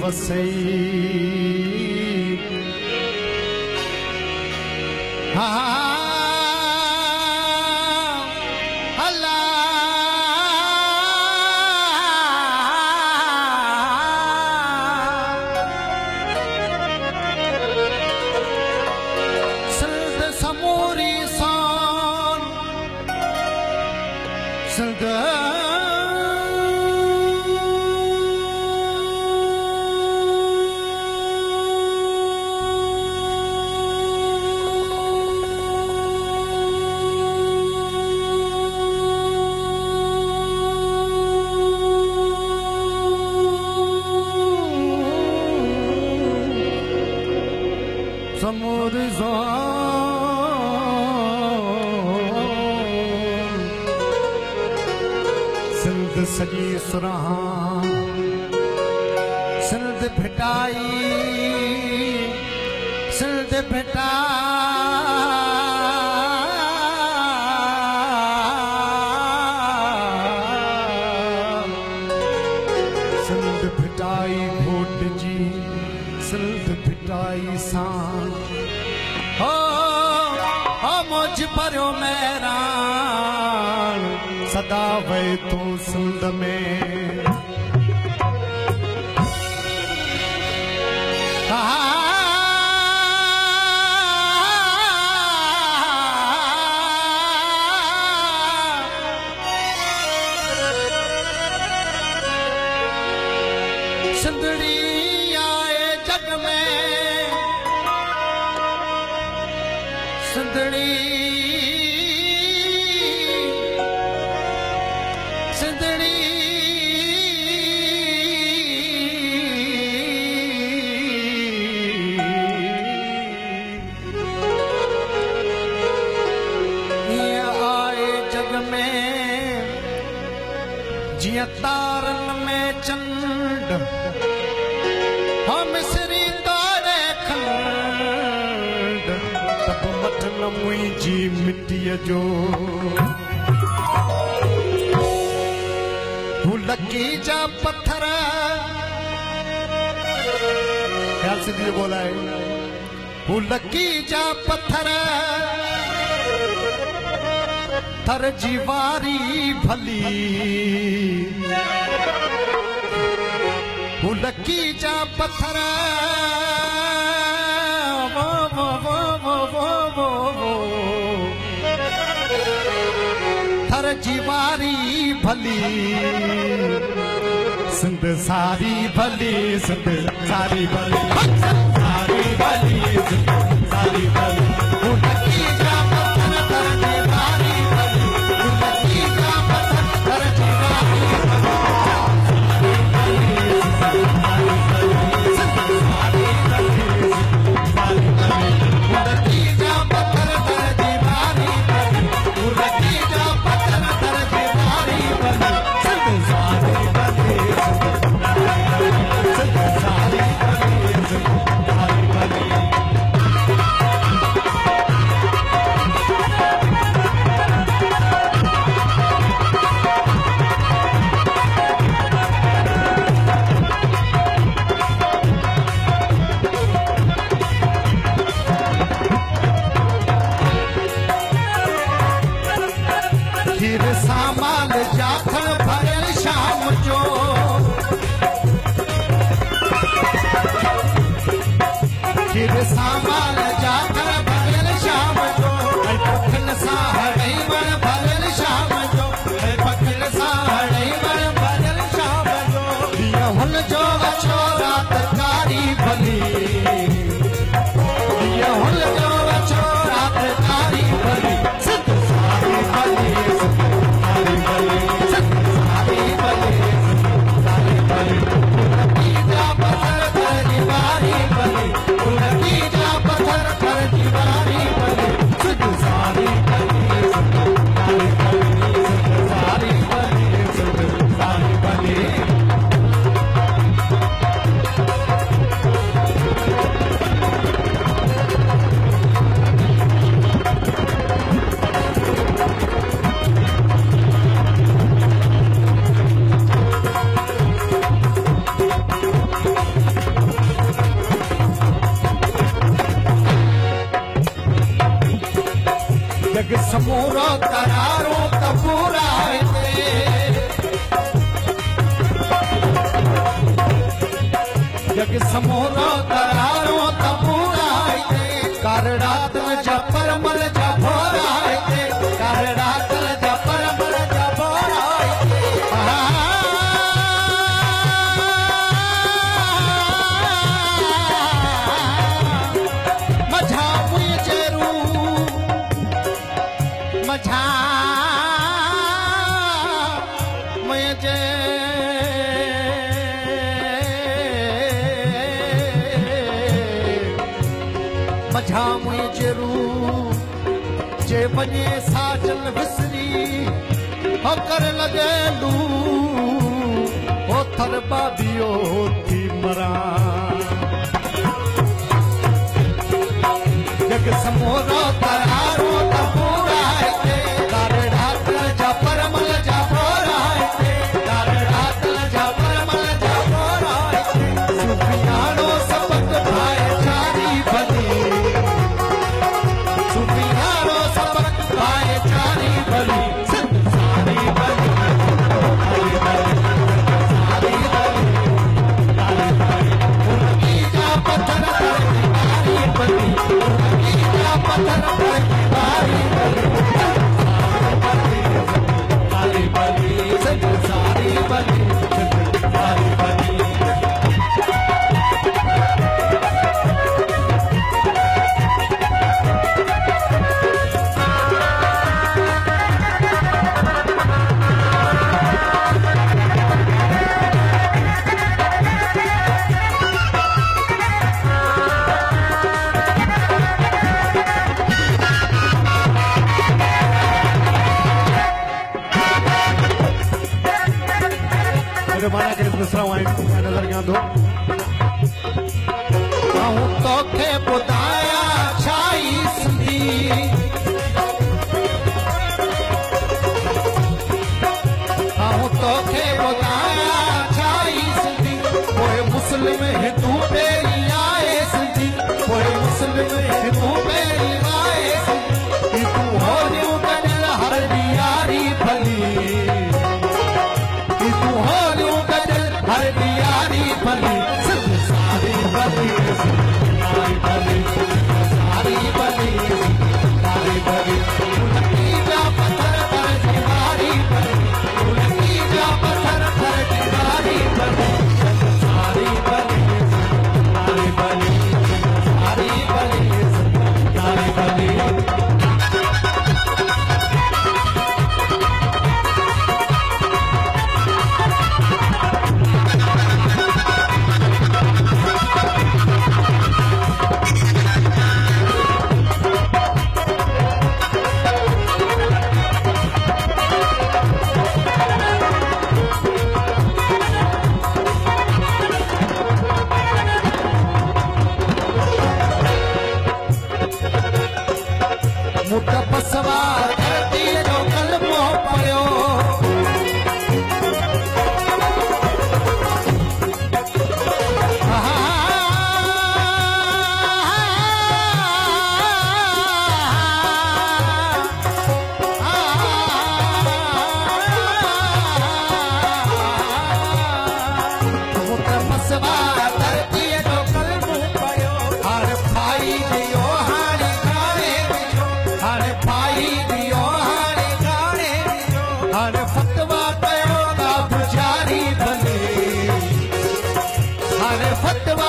वसई समूर सिंध सजी सुरहां सिंध भिटाई सिंध भिटा सिंध भिटाई घोट जी सिंध भिटाई सान मुझ परो मैरान सदा वे तू सिंध में सिंधड़ी आए जग में सिंधड़ी सिंधड़ी ये आए जग में जिया तारन में चंड हम श्री तारे खंड तब मत न मुंहिंजी मिट्टीअ जो हू लकी जा पत्थर ख्याल सिंधी बोला है हू लकी जा पत्थर थर जी वारी भली हू लकी जा पत्थर वो वो वो वो वो वो वो थर जीवारी भली सिंध सारी भली सिंध सारी भली सारी भली सिंध सारी भली हू लकी जा पत्थर थर जीवारी भली हू लकी जा पत्थर थर जीवारी सामान जाखण भरियल शाम जो खीर सामान जाखण भरियल शाम जो पखन सां हड़ई वण भरियल शाम जो पखन सां हड़ई वण भरियल शाम जो हीअ हुन जो अछो रात कारी भली हीअ हुन जो अछो रात कारी भली सिंध सारी भली पत्थर जग समूरो तरारो तपूरा हिते जग समूरो तरारो तपूरा हिते कारड़ात जा परमल जा भोरा हिते कारड़ात जा परमल जा भोरा हिते मझा मुंहिंजेरू मझा मुंहिंजे मझा मुंहिंजेरू जे वञे साजन विसरी हो कर लॻेलू हो थर बाबियो थी मरा जग समोरो तरारो तपूरा हिते कारड़ात जा परमल जा भोरा हिते कारड़ात जा परमल जा भोरा हिते सुफियानो सबक भाईचारी भली सुफियानो सबक भाईचारी भली सारी भली सारी भली उनकी जा पत्थर पर सारी भली पत्थर पर बारी बली सारी बली सारी बली सारी बली माना करे दूसरा वाइन नजर कयां थो आऊं तोखे ॿुधाया छाई सिंधी आऊं तोखे ॿुधाया छाई सिंधी पोइ मुस्लिम हिंदू पहिरीं आहे सिंधी पोइ मुस्लिम हिंदू पहिरीं आहे सिंधी तूं होलियूं गॾियल हर ॾियारी भली हर दियारी भली सारी भली सारी भली सारी भली सारी भली उनकी जा पत्थर पर दीवारी भली उनकी जा पत्थर पर दीवारी भली सारी भली सारी भली सारी भली सारी भली मुठ पसवा धरती जो कलमो पयो मुठ पसवा धरती जो कलमो पयो हर भाई जो हाणे हाणे भाई दियो हाणे गाणे हाणे फतवा कयो ना गुजारी भले हाणे फतवा